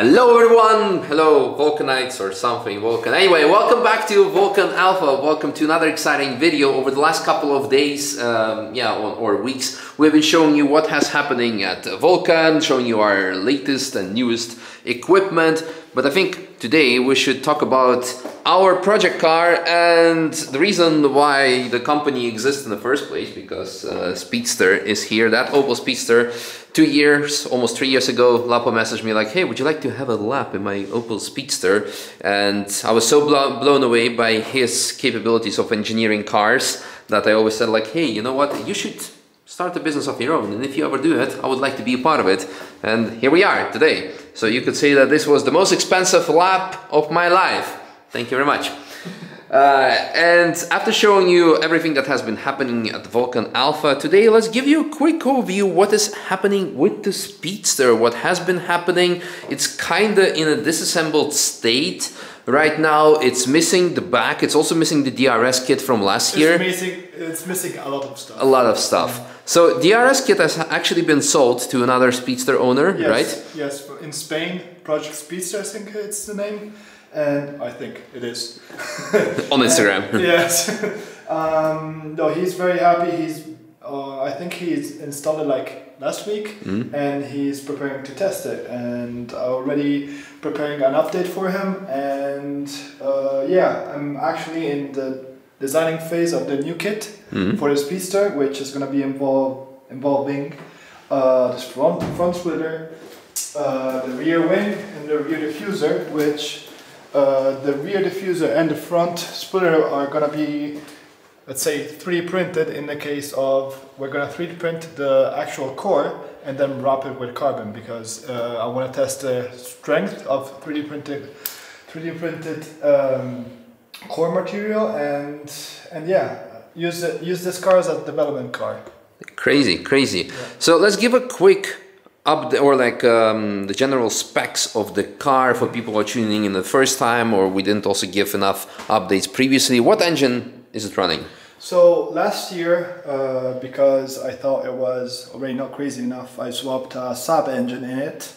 Hello everyone, hello Vulcanites or something Vulcan. Anyway, welcome back to Vulcan Alpha. Welcome to another exciting video. Over the last couple of days, or weeks, we've been showing you what has happening at Vulcan, showing you our latest and newest equipment. But I think today we should talk about our project car and the reason why the company exists in the first place, because Speedster is here. That Opel Speedster, 2 years, almost 3 years ago, Lapo messaged me like, hey, would you like to have a lap in my Opel Speedster? And I was so blown away by his capabilities of engineering cars that I always said like, hey, you know what, you should start a business of your own, and if you ever do it, I would like to be a part of it. And here we are today. So you could say that this was the most expensive lap of my life. Thank you very much. And after showing you everything that has been happening at Vulcan Alpha, today let's give you a quick overview what is happening with the Speedster, what has been happening. It's kinda in a disassembled state. Right now it's missing the back, it's also missing the DRS kit from last year. It's missing a lot of stuff. A lot of stuff. So DRS kit has actually been sold to another Speedster owner, yes, right? Yes, in Spain, Project Speedster, I think it's the name. And I think it is. On Instagram. Yes. No, he's very happy. I think he's installed it like last week, and he's preparing to test it, and already preparing an update for him. And yeah, I'm actually in the designing phase of the new kit for the Speedster, which is going to be involving this front splitter, the rear wing, and the rear diffuser, which the rear diffuser and the front splitter are going to be, let's say, 3D printed. In the case of, we're going to 3D print the actual core and then wrap it with carbon, because I want to test the strength of 3D printed core material, and yeah, use this car as a development car. Crazy. Yeah. So let's give a quick update, or like the general specs of the car for people who are tuning in the first time, or we didn't also give enough updates previously. What engine is it running? So last year, because I thought it was already not crazy enough, I swapped a Saab engine in it,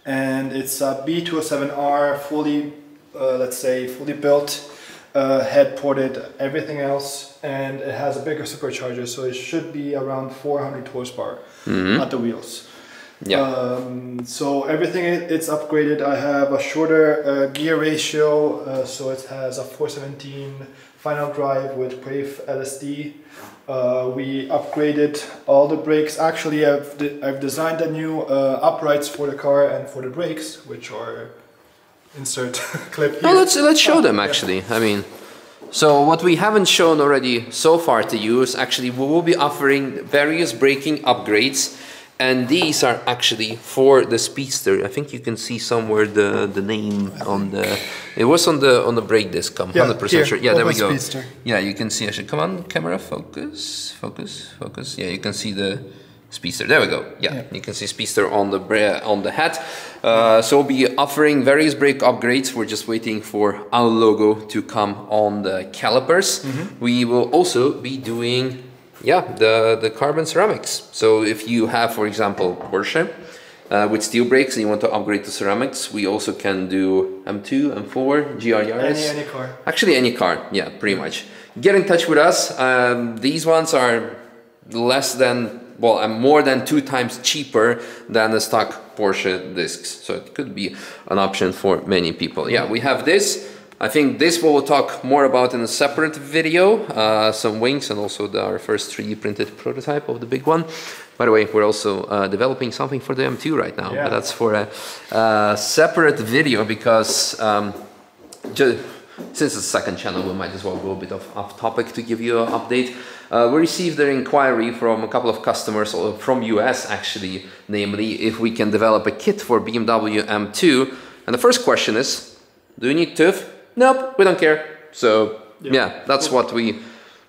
and it's a B207R, fully, let's say, fully built, head ported, everything else, and it has a bigger supercharger, so it should be around 400 horsepower at the wheels. Yeah. So everything, it's upgraded. I have a shorter gear ratio, so it has a 417 final drive with PAVE LSD. We upgraded all the brakes. Actually, I've designed a new uprights for the car and for the brakes, which are insert clip here. Oh, let's show them actually. I mean, so what we haven't shown already so far to you is actually we will be offering various braking upgrades. And these are actually for the Speedster. I think you can see somewhere the name on the. It was on the brake disc. I'm 100% sure. Yeah, there we go. Speedster. Yeah, you can see. Actually, come on, camera, focus. Yeah, you can see the Speedster. There we go. Yeah, you can see Speedster on the hat. So we'll be offering various brake upgrades. We're just waiting for our logo to come on the calipers. We will also be doing, the carbon ceramics. So if you have, for example, Porsche with steel brakes and you want to upgrade to ceramics, we also can do M2, M4, GR Yaris. Any car. Actually, any car. Yeah, pretty much. Get in touch with us. These ones are more than 2 times cheaper than the stock Porsche discs. So it could be an option for many people. Yeah, we have this. I think this we'll talk more about in a separate video, some wings and also our first 3D printed prototype of the big one. By the way, we're also developing something for the M2 right now, but that's for a separate video, because since it's a second channel, we might as well go a bit off topic to give you an update. We received an inquiry from a couple of customers from US actually, namely if we can develop a kit for BMW M2. And the first question is, do you need TÜV? Nope, we don't care. So yeah, that's what we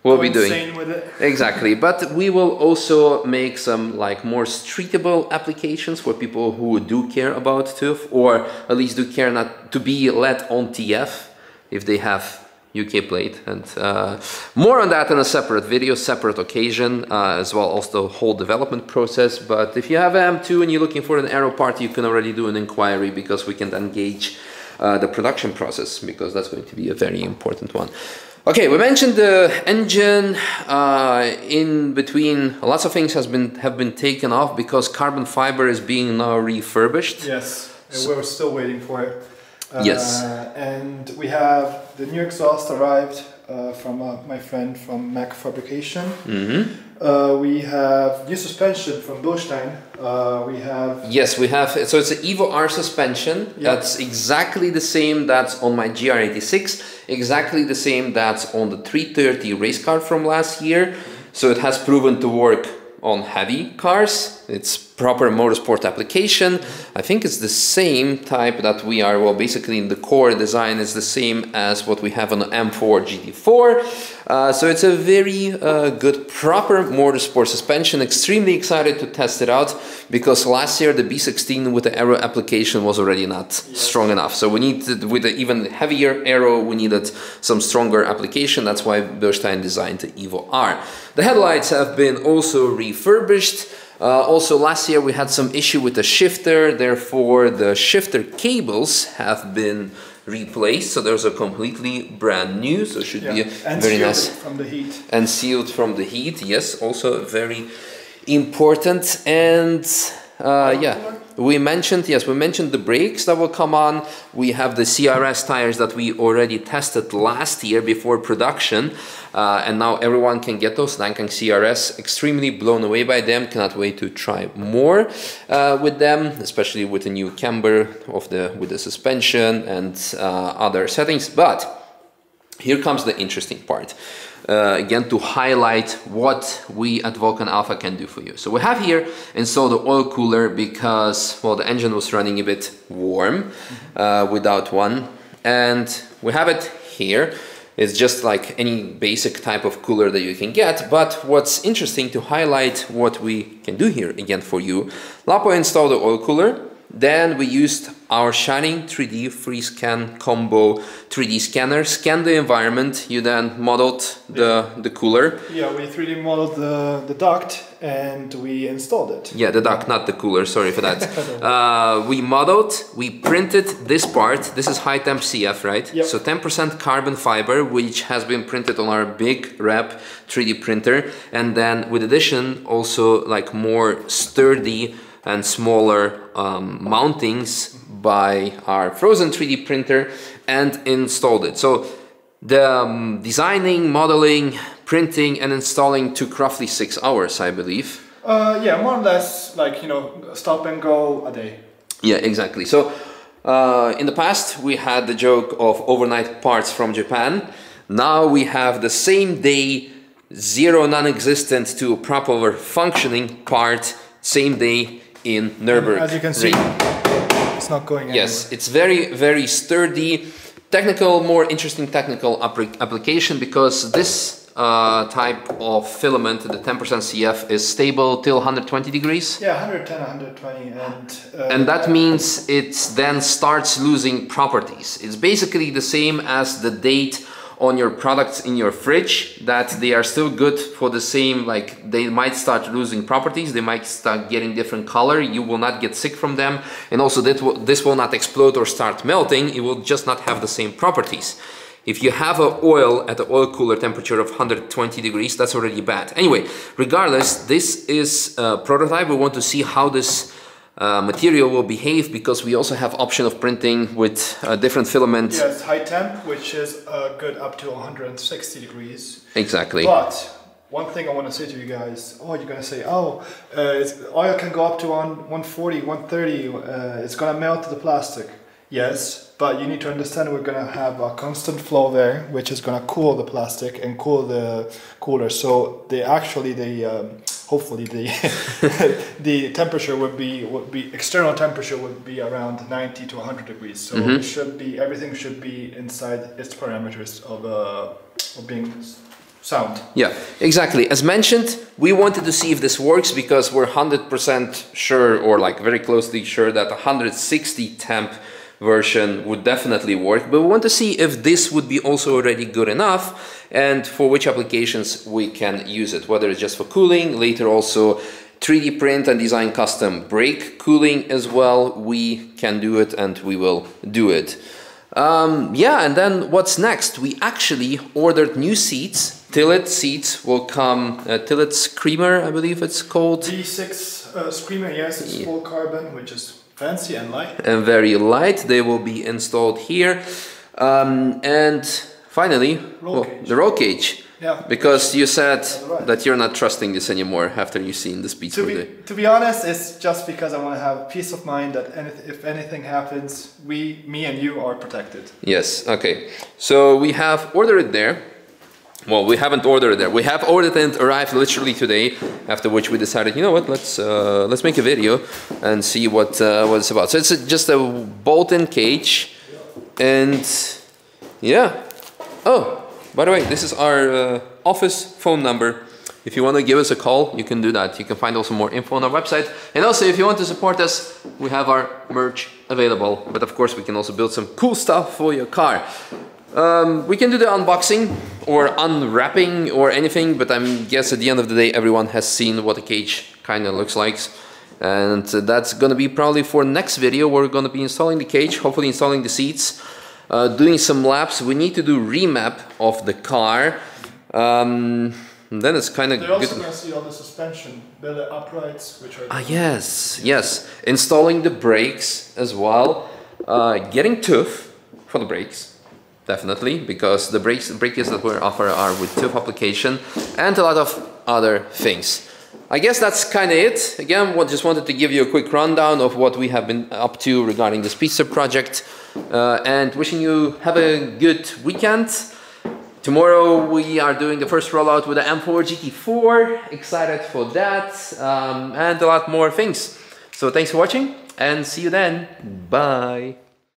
will be doing. With it. Exactly, but we will also make some like more streetable applications for people who do care about TÜV, or at least do care not to be let on TF if they have UK plate, and more on that in a separate video, separate occasion, as well also the whole development process. But if you have M2 and you're looking for an aero part, you can already do an inquiry, because we can engage the production process, because that's going to be a very important one. Okay, we mentioned the engine. In between, lots of things have been taken off because carbon fiber is being now refurbished. Yes, and we're still waiting for it. Yes. And we have the new exhaust arrived from my friend from Mac Fabrication. We have new suspension from Vulcan. We have... Yes, we have. So it's an Evo R suspension. Yeah. That's exactly the same that's on my GR86. Exactly the same that's on the 330 race car from last year. So it has proven to work on heavy cars. It's proper motorsport application. I think it's the same type that we are, well, basically in the core design is the same as what we have on the M4 GT4. So it's a very good, proper motorsport suspension. Extremely excited to test it out, because last year the B16 with the aero application was already not strong enough. So we needed, with the even heavier aero, we needed some stronger application. That's why Vulcan designed the Evo R. The headlights have been also refurbished. Also last year we had some issue with the shifter, therefore the shifter cables have been replaced, so those are completely brand new, so it should be very nice. From the heat. And sealed from the heat, yes, also very important. And we mentioned the brakes that will come on. We have the CRS tires that we already tested last year before production, and now everyone can get those Nankang CRS. Extremely blown away by them, cannot wait to try more with them, especially with the new camber with the suspension and other settings. But here comes the interesting part. Again, to highlight what we at Vulcan Alpha can do for you. So we have here installed the oil cooler because, well, the engine was running a bit warm without one, and we have it here. It's just like any basic type of cooler that you can get, but what's interesting to highlight what we can do here again for you. Lapo installed the oil cooler. Then we used our Shining 3D FreeScan combo 3D scanner, scanned the environment. You then modeled the cooler. Yeah, we 3D modeled the duct and we installed it. Yeah, the duct, not the cooler, sorry for that. We modeled, we printed this part. This is high temp CF, right? Yep. So 10% carbon fiber, which has been printed on our big rep 3D printer. And then with addition, also like more sturdy and smaller mountings by our frozen 3D printer, and installed it. So the designing, modeling, printing and installing took roughly 6 hours, I believe. Yeah, more or less, like, you know, stop and go a day. Yeah, exactly. So in the past we had the joke of overnight parts from Japan. Now we have the same day, zero non-existent to proper functioning part, same day in Nürburgring. As you can see, it's not going anywhere. Yes, it's very, very sturdy. Technical, more interesting technical application, because this type of filament, the 10% CF, is stable till 120 degrees. Yeah, 110, 120. And that means it then starts losing properties. It's basically the same as the date on your products in your fridge, that they are still good for the same, like they might start losing properties, they might start getting different color, you will not get sick from them, and also this will not explode or start melting, it will just not have the same properties. If you have an oil at the oil cooler temperature of 120 degrees, that's already bad. Anyway, regardless, this is a prototype. We want to see how this material will behave, because we also have option of printing with different filament. Yes, high temp, which is good up to 160 degrees. Exactly. But one thing I want to say to you guys, you're going to say, oil can go up to 140, 130, it's going to melt the plastic. Yes, but you need to understand we're going to have a constant flow there, which is going to cool the plastic and cool the cooler. So hopefully the temperature would be external temperature would be around 90 to 100 degrees. So it should be, everything should be inside its parameters of being sound. Yeah, exactly. As mentioned, we wanted to see if this works, because we're 100% sure, or like very closely sure, that 160 temp version would definitely work, but we want to see if this would be also already good enough and for which applications we can use it, whether it's just for cooling, later also 3D print and design custom brake cooling as well. We can do it and we will do it. Yeah, and then what's next? We actually ordered new seats. Tillet seats will come, Tillet Screamer, I believe it's called. D6 Screamer, yes, it's full carbon, which is fancy and light. And very light. They will be installed here. And finally, the roll cage. Yeah. Because you said that you're not trusting this anymore after you've seen the Speedster. To be honest, it's just because I want to have peace of mind that if anything happens, me and you are protected. Yes, okay. So we have ordered it there. Well, we haven't ordered it there. We have ordered it and arrived literally today, after which we decided, you know what, let's make a video and see what it's about. So it's just a bolt-in cage, and yeah. Oh, by the way, this is our office phone number. If you want to give us a call, you can do that. You can find also more info on our website. And also, if you want to support us, we have our merch available. But of course, we can also build some cool stuff for your car. We can do the unboxing or unwrapping or anything, but I guess at the end of the day, everyone has seen what the cage kind of looks like. And that's going to be probably for next video. We're going to be installing the cage, hopefully installing the seats, doing some laps. We need to do remap of the car. Then it's kind of good. They're also going to see all the suspension, the uprights, which are... Yes. Installing the brakes as well. Getting tooth for the brakes. Definitely, because the brake kits that we offer are with tooth application and a lot of other things. I guess that's kind of it. Again, just wanted to give you a quick rundown of what we have been up to regarding the Speedster project, and wishing you have a good weekend. Tomorrow we are doing the first rollout with the M4 GT4. Excited for that, and a lot more things. So thanks for watching and see you then. Bye.